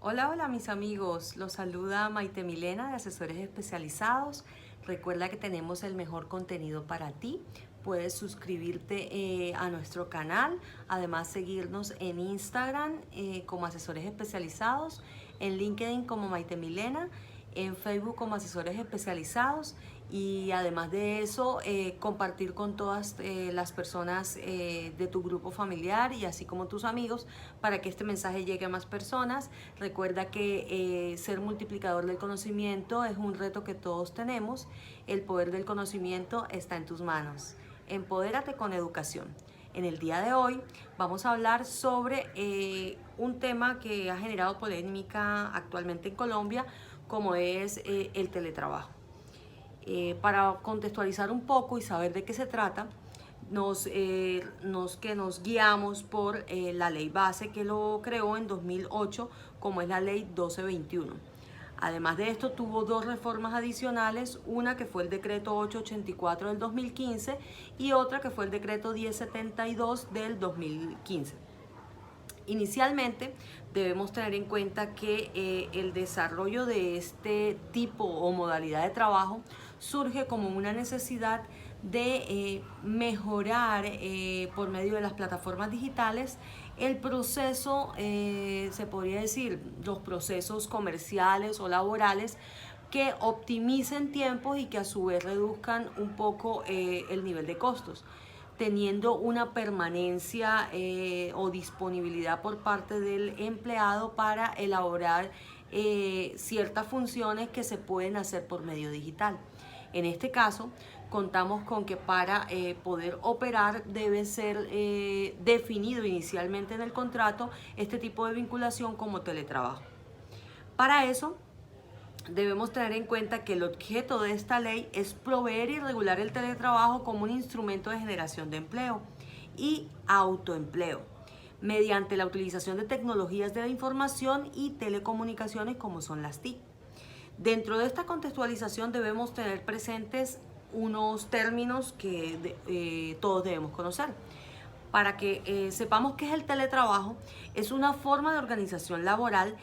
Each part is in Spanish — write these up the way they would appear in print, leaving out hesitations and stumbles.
Hola, hola mis amigos, los saluda Maite Milena de Asesores Especializados. Recuerda que tenemos el mejor contenido para ti. Puedes suscribirte a nuestro canal, además seguirnos en Instagram como Asesores Especializados, en LinkedIn como Maite Milena, en Facebook como Asesores Especializados y además de eso compartir con todas las personas de tu grupo familiar y así como tus amigos para que este mensaje llegue a más personas. Recuerda que ser multiplicador del conocimiento es un reto que todos tenemos. El poder del conocimiento está en tus manos. Empodérate con educación. En el día de hoy vamos a hablar sobre un tema que ha generado polémica actualmente en Colombia, como es el teletrabajo. Para contextualizar un poco y saber de qué se trata, nos guiamos por la ley base que lo creó en 2008, como es la ley 1221. Además de esto, tuvo dos reformas adicionales, una que fue el decreto 884 del 2015 y otra que fue el decreto 1072 del 2015. Inicialmente debemos tener en cuenta que el desarrollo de este tipo o modalidad de trabajo surge como una necesidad de mejorar por medio de las plataformas digitales el proceso, se podría decir, los procesos comerciales o laborales que optimicen tiempos y que a su vez reduzcan un poco el nivel de costos, teniendo una permanencia o disponibilidad por parte del empleado para elaborar ciertas funciones que se pueden hacer por medio digital. En este caso, contamos con que para poder operar debe ser definido inicialmente en el contrato este tipo de vinculación como teletrabajo. Para eso, debemos tener en cuenta que el objeto de esta ley es proveer y regular el teletrabajo como un instrumento de generación de empleo y autoempleo mediante la utilización de tecnologías de la información y telecomunicaciones como son las TIC. Dentro de esta contextualización debemos tener presentes unos términos que todos debemos conocer. Para que sepamos qué es el teletrabajo, es una forma de organización laboral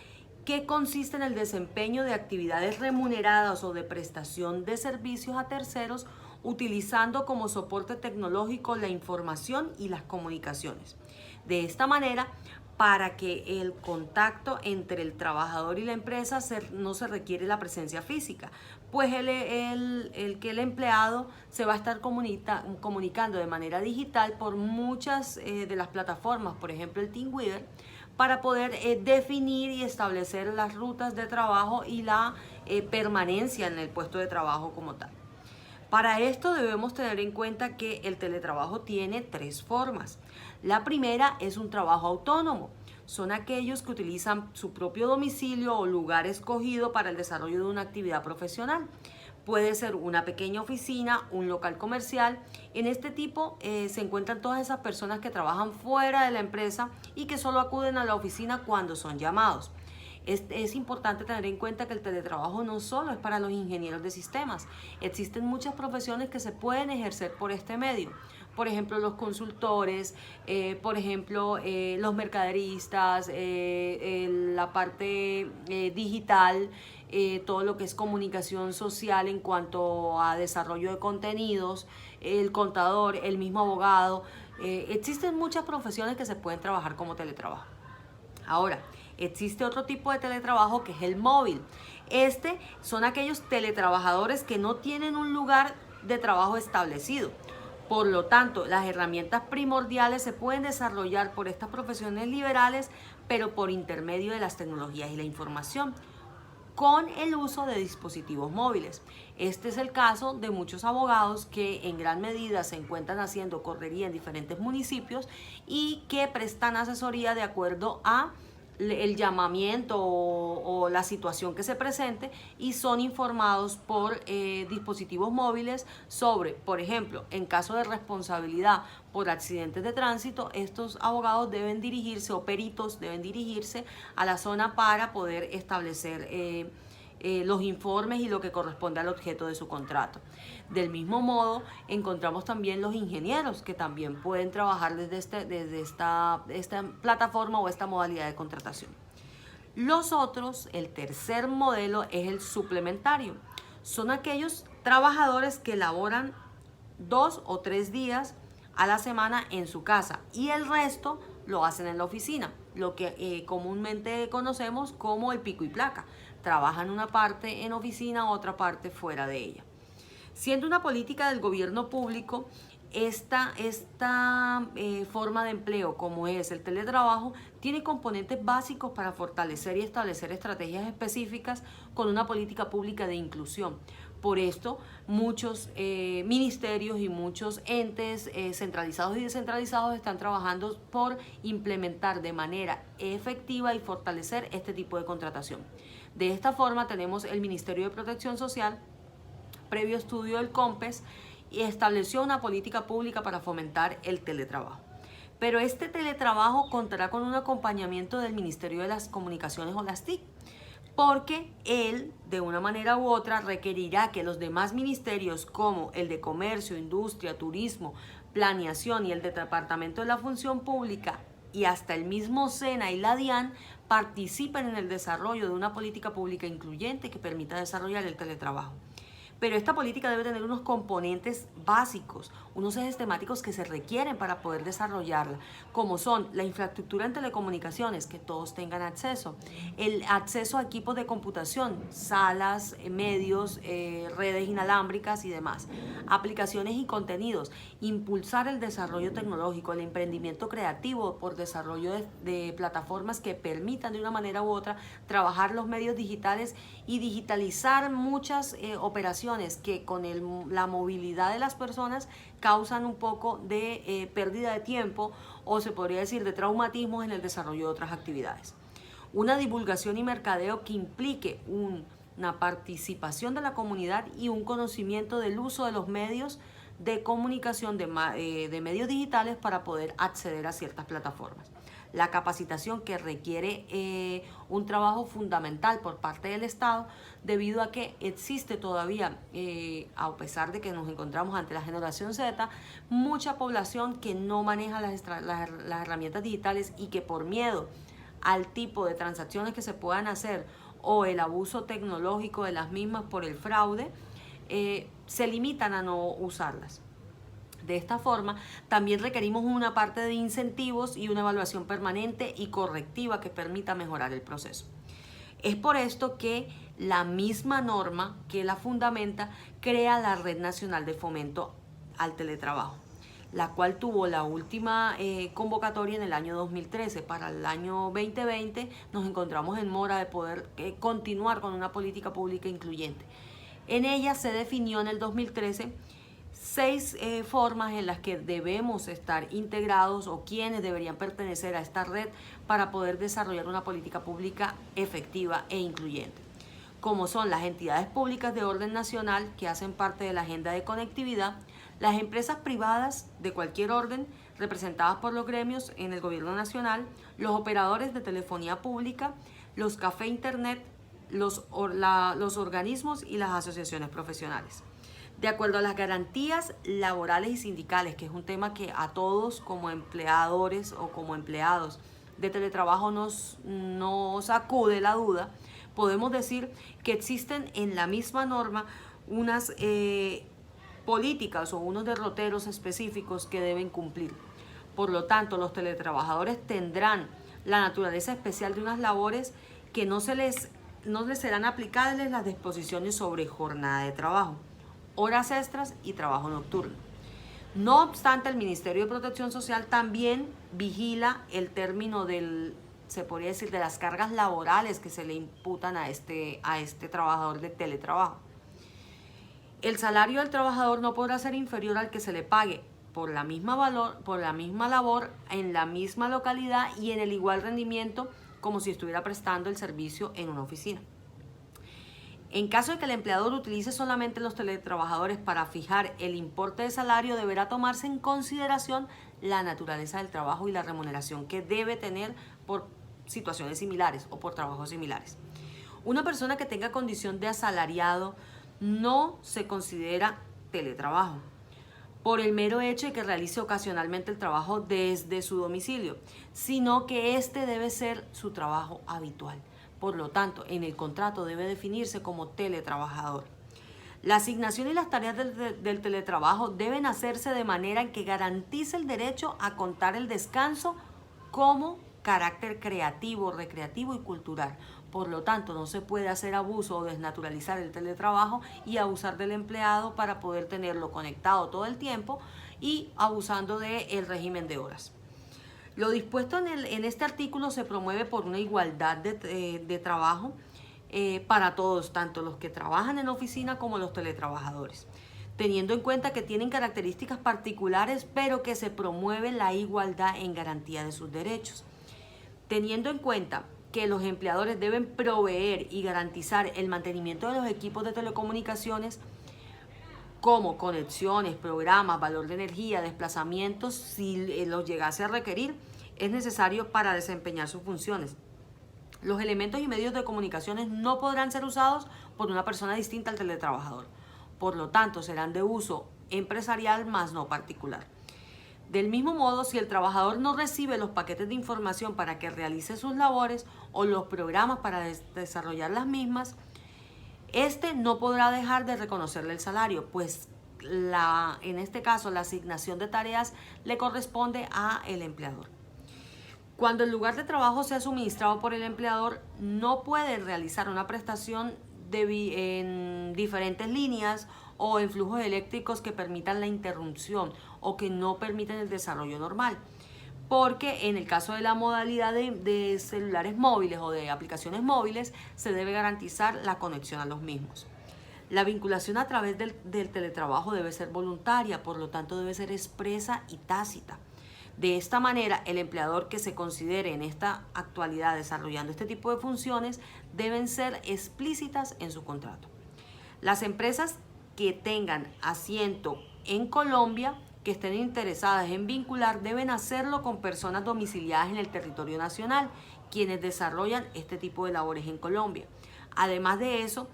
que consiste en el desempeño de actividades remuneradas o de prestación de servicios a terceros utilizando como soporte tecnológico la información y las comunicaciones. De esta manera, para que el contacto entre el trabajador y la empresa no se requiere la presencia física, pues el empleado se va a estar comunicando de manera digital por muchas de las plataformas, por ejemplo el TeamWeaver, para poder definir y establecer las rutas de trabajo y la permanencia en el puesto de trabajo como tal. Para esto debemos tener en cuenta que el teletrabajo tiene tres formas. La primera es un trabajo autónomo. Son aquellos que utilizan su propio domicilio o lugar escogido para el desarrollo de una actividad profesional. Puede ser una pequeña oficina, un local comercial. En este tipo se encuentran todas esas personas que trabajan fuera de la empresa y que solo acuden a la oficina cuando son llamados. Es importante tener en cuenta que el teletrabajo no solo es para los ingenieros de sistemas. Existen muchas profesiones que se pueden ejercer por este medio. Por ejemplo, los consultores, por ejemplo, los mercaderistas, la parte digital, todo lo que es comunicación social en cuanto a desarrollo de contenidos, el contador, el mismo abogado. Existen muchas profesiones que se pueden trabajar como teletrabajo. Ahora, existe otro tipo de teletrabajo que es el móvil. Son aquellos teletrabajadores que no tienen un lugar de trabajo establecido. Por lo tanto, las herramientas primordiales se pueden desarrollar por estas profesiones liberales, pero por intermedio de las tecnologías y la información, con el uso de dispositivos móviles. Este es el caso de muchos abogados que en gran medida se encuentran haciendo correría en diferentes municipios y que prestan asesoría de acuerdo a el llamamiento o la situación que se presente y son informados por dispositivos móviles sobre, por ejemplo, en caso de responsabilidad por accidentes de tránsito, estos abogados deben dirigirse o peritos deben dirigirse a la zona para poder establecer los informes y lo que corresponde al objeto de su contrato. Del mismo modo, encontramos también los ingenieros que también pueden trabajar desde esta plataforma o esta modalidad de contratación. Los otros, el tercer modelo, es el suplementario. Son aquellos trabajadores que laboran 2 o 3 días a la semana en su casa y el resto lo hacen en la oficina, lo que comúnmente conocemos como el pico y placa. Trabajan una parte en oficina, otra parte fuera de ella. Siendo una política del gobierno público, esta forma de empleo, como es el teletrabajo, tiene componentes básicos para fortalecer y establecer estrategias específicas con una política pública de inclusión. Por esto, muchos ministerios y muchos entes centralizados y descentralizados están trabajando por implementar de manera efectiva y fortalecer este tipo de contratación. De esta forma, tenemos el Ministerio de Protección Social, previo estudio del COMPES, y estableció una política pública para fomentar el teletrabajo. Pero este teletrabajo contará con un acompañamiento del Ministerio de las Comunicaciones o las TIC, porque él, de una manera u otra, requerirá que los demás ministerios, como el de Comercio, Industria, Turismo, Planeación y el de Departamento de la Función Pública, y hasta el mismo SENA y la DIAN, participen en el desarrollo de una política pública incluyente que permita desarrollar el teletrabajo. Pero esta política debe tener unos componentes básicos, unos ejes temáticos que se requieren para poder desarrollarla, como son la infraestructura en telecomunicaciones, que todos tengan acceso, el acceso a equipos de computación, salas, medios, redes inalámbricas y demás, aplicaciones y contenidos, impulsar el desarrollo tecnológico, el emprendimiento creativo por desarrollo de plataformas que permitan de una manera u otra trabajar los medios digitales y digitalizar muchas operaciones que con la movilidad de las personas causan un poco de pérdida de tiempo o se podría decir de traumatismos en el desarrollo de otras actividades. Una divulgación y mercadeo que implique una participación de la comunidad y un conocimiento del uso de los medios de comunicación de medios digitales para poder acceder a ciertas plataformas. La capacitación que requiere un trabajo fundamental por parte del Estado, debido a que existe todavía, a pesar de que nos encontramos ante la generación Z, mucha población que no maneja las herramientas digitales y que por miedo al tipo de transacciones que se puedan hacer o el abuso tecnológico de las mismas por el fraude, se limitan a no usarlas. De esta forma, también requerimos una parte de incentivos y una evaluación permanente y correctiva que permita mejorar el proceso. Es por esto que la misma norma que la fundamenta crea la Red Nacional de Fomento al Teletrabajo, la cual tuvo la última convocatoria en el año 2013. Para el año 2020 nos encontramos en mora de poder continuar con una política pública incluyente. En ella se definió en el 2013 6 formas en las que debemos estar integrados o quienes deberían pertenecer a esta red para poder desarrollar una política pública efectiva e incluyente, como son las entidades públicas de orden nacional que hacen parte de la agenda de conectividad, las empresas privadas de cualquier orden representadas por los gremios en el gobierno nacional, los operadores de telefonía pública, los café internet, los organismos y las asociaciones profesionales. De acuerdo a las garantías laborales y sindicales, que es un tema que a todos como empleadores o como empleados de teletrabajo nos sacude la duda, podemos decir que existen en la misma norma unas políticas o unos derroteros específicos que deben cumplir. Por lo tanto, los teletrabajadores tendrán la naturaleza especial de unas labores que no les serán aplicables las disposiciones sobre jornada de trabajo, horas extras y trabajo nocturno. No obstante, el Ministerio de Protección Social también vigila el término se podría decir, de las cargas laborales que se le imputan a este trabajador de teletrabajo. El salario del trabajador no podrá ser inferior al que se le pague por la misma labor, en la misma localidad y en el igual rendimiento como si estuviera prestando el servicio en una oficina. En caso de que el empleador utilice solamente los teletrabajadores para fijar el importe de salario, deberá tomarse en consideración la naturaleza del trabajo y la remuneración que debe tener por situaciones similares o por trabajos similares. Una persona que tenga condición de asalariado no se considera teletrabajo por el mero hecho de que realice ocasionalmente el trabajo desde su domicilio, sino que este debe ser su trabajo habitual. Por lo tanto, en el contrato debe definirse como teletrabajador. La asignación y las tareas del teletrabajo deben hacerse de manera en que garantice el derecho a contar el descanso como carácter creativo, recreativo y cultural. Por lo tanto, no se puede hacer abuso o desnaturalizar el teletrabajo y abusar del empleado para poder tenerlo conectado todo el tiempo y abusando del régimen de horas. Lo dispuesto en este artículo se promueve por una igualdad de trabajo para todos, tanto los que trabajan en oficina como los teletrabajadores, teniendo en cuenta que tienen características particulares, pero que se promueve la igualdad en garantía de sus derechos. Teniendo en cuenta que los empleadores deben proveer y garantizar el mantenimiento de los equipos de telecomunicaciones, como conexiones, programas, valor de energía, desplazamientos, si los llegase a requerir, es necesario para desempeñar sus funciones. Los elementos y medios de comunicaciones no podrán ser usados por una persona distinta al teletrabajador. Por lo tanto, serán de uso empresarial más no particular. Del mismo modo, si el trabajador no recibe los paquetes de información para que realice sus labores o los programas para desarrollar las mismas, este no podrá dejar de reconocerle el salario, pues en este caso la asignación de tareas le corresponde al empleador. Cuando el lugar de trabajo sea suministrado por el empleador, no puede realizar una prestación en diferentes líneas o en flujos eléctricos que permitan la interrupción o que no permiten el desarrollo normal. Porque en el caso de la modalidad de celulares móviles o de aplicaciones móviles, se debe garantizar la conexión a los mismos. La vinculación a través del teletrabajo debe ser voluntaria, por lo tanto debe ser expresa y tácita. De esta manera, el empleador que se considere en esta actualidad desarrollando este tipo de funciones deben ser explícitas en su contrato. Las empresas que tengan asiento en Colombia, que estén interesadas en vincular, deben hacerlo con personas domiciliadas en el territorio nacional, quienes desarrollan este tipo de labores en Colombia. Además de eso,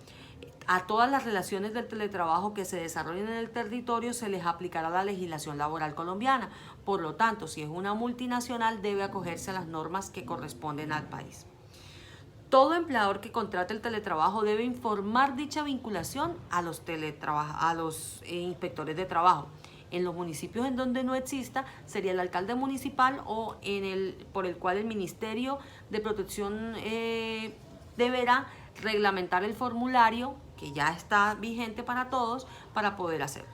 a todas las relaciones del teletrabajo que se desarrollen en el territorio se les aplicará la legislación laboral colombiana. Por lo tanto, si es una multinacional, debe acogerse a las normas que corresponden al país. Todo empleador que contrate el teletrabajo debe informar dicha vinculación a los inspectores de trabajo. En los municipios en donde no exista, sería el alcalde municipal o por el cual el Ministerio de Protección deberá reglamentar el formulario que ya está vigente para todos para poder hacerlo.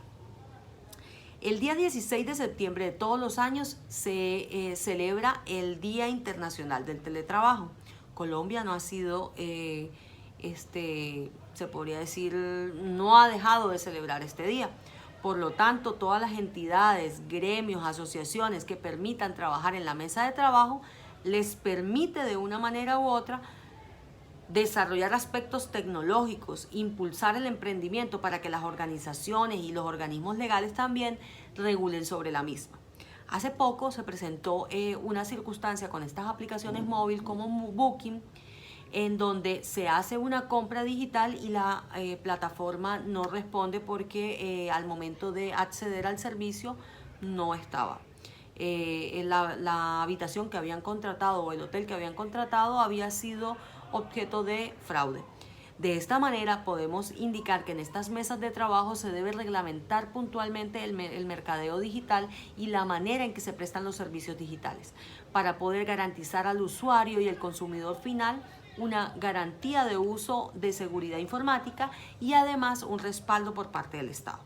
El día 16 de septiembre de todos los años se celebra el Día Internacional del Teletrabajo. Colombia no ha sido, se podría decir, no ha dejado de celebrar este día. Por lo tanto, todas las entidades, gremios, asociaciones que permitan trabajar en la mesa de trabajo, les permite de una manera u otra desarrollar aspectos tecnológicos, impulsar el emprendimiento para que las organizaciones y los organismos legales también regulen sobre la misma. Hace poco se presentó una circunstancia con estas aplicaciones móviles como Booking, en donde se hace una compra digital y la plataforma no responde porque al momento de acceder al servicio no estaba. La habitación que habían contratado o el hotel que habían contratado había sido objeto de fraude. De esta manera podemos indicar que en estas mesas de trabajo se debe reglamentar puntualmente el mercadeo digital y la manera en que se prestan los servicios digitales para poder garantizar al usuario y al consumidor final una garantía de uso de seguridad informática y además un respaldo por parte del Estado.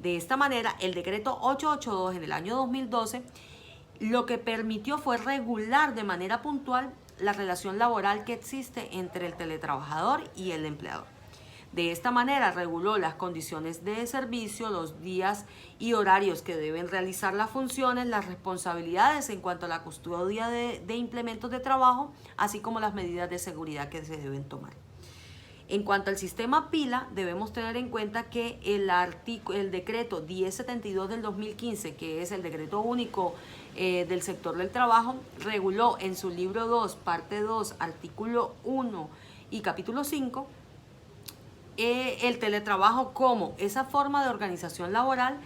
De esta manera, el decreto 882 en el año 2012 lo que permitió fue regular de manera puntual la relación laboral que existe entre el teletrabajador y el empleador. De esta manera reguló las condiciones de servicio, los días y horarios que deben realizar las funciones, las responsabilidades en cuanto a la custodia de implementos de trabajo, así como las medidas de seguridad que se deben tomar. En cuanto al sistema pila, debemos tener en cuenta que el decreto 1072 del 2015, que es el decreto único del sector del trabajo, reguló en su libro 2, parte 2, artículo 1 y capítulo 5, el teletrabajo como esa forma de organización laboral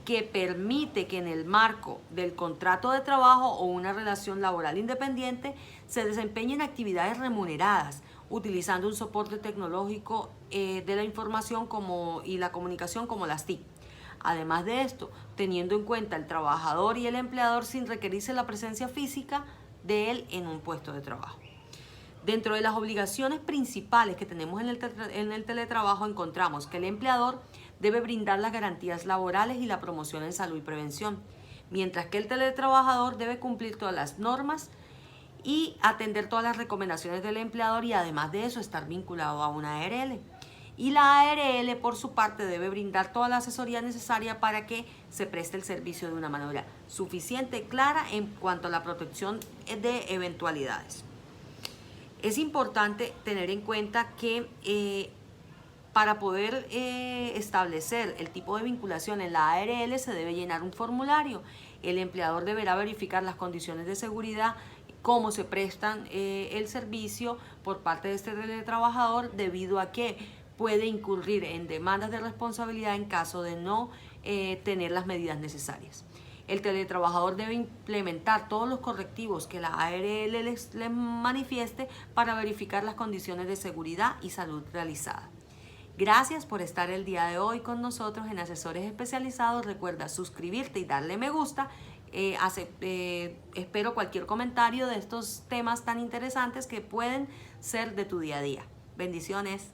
que permite que en el marco del contrato de trabajo o una relación laboral independiente se desempeñen actividades remuneradas utilizando un soporte tecnológico de la información y la comunicación como las TIC. Además de esto, teniendo en cuenta el trabajador y el empleador sin requerirse la presencia física de él en un puesto de trabajo. Dentro de las obligaciones principales que tenemos en el teletrabajo encontramos que el empleador debe brindar las garantías laborales y la promoción en salud y prevención, mientras que el teletrabajador debe cumplir todas las normas y atender todas las recomendaciones del empleador y además de eso estar vinculado a una ARL. Y la ARL por su parte debe brindar toda la asesoría necesaria para que se preste el servicio de una manera suficiente y clara en cuanto a la protección de eventualidades. Es importante tener en cuenta que para poder establecer el tipo de vinculación en la ARL se debe llenar un formulario. El empleador deberá verificar las condiciones de seguridad, cómo se prestan el servicio por parte de este teletrabajador, debido a que puede incurrir en demandas de responsabilidad en caso de no tener las medidas necesarias. El teletrabajador debe implementar todos los correctivos que la ARL les manifieste para verificar las condiciones de seguridad y salud realizadas. Gracias por estar el día de hoy con nosotros en Asesores Especializados. Recuerda suscribirte y darle me gusta. Espero cualquier comentario de estos temas tan interesantes que pueden ser de tu día a día. Bendiciones.